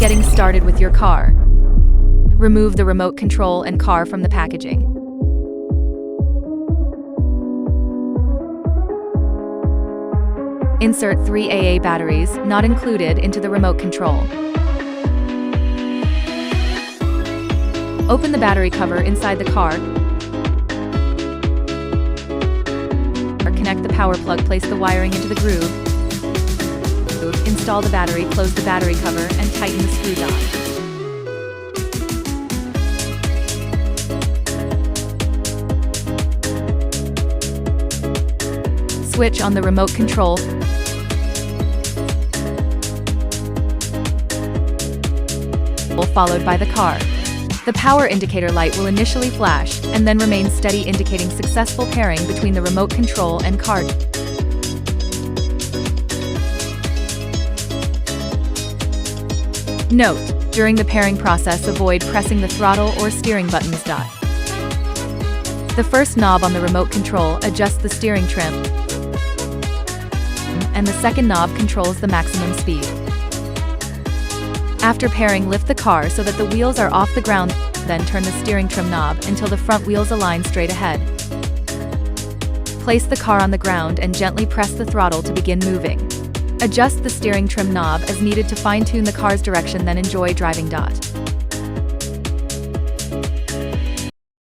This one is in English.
Getting started with your car. Remove the remote control and car from the packaging. Insert 3 AA batteries, not included, into the remote control. Open the battery cover inside the car. Connect the power plug, place the wiring into the groove. Install the battery, close the battery cover, and tighten the screw dot. Switch on the remote control. Followed by the car. The power indicator light will initially flash, and then remain steady, indicating successful pairing between the remote control and car. Note: during the pairing process, avoid pressing the throttle or steering buttons. The first knob on the remote control adjusts the steering trim, and the second knob controls the maximum speed. After pairing, lift the car so that the wheels are off the ground, then turn the steering trim knob until the front wheels align straight ahead. Place the car on the ground and gently press the throttle to begin moving. Adjust the steering trim knob as needed to fine-tune the car's direction, then enjoy driving.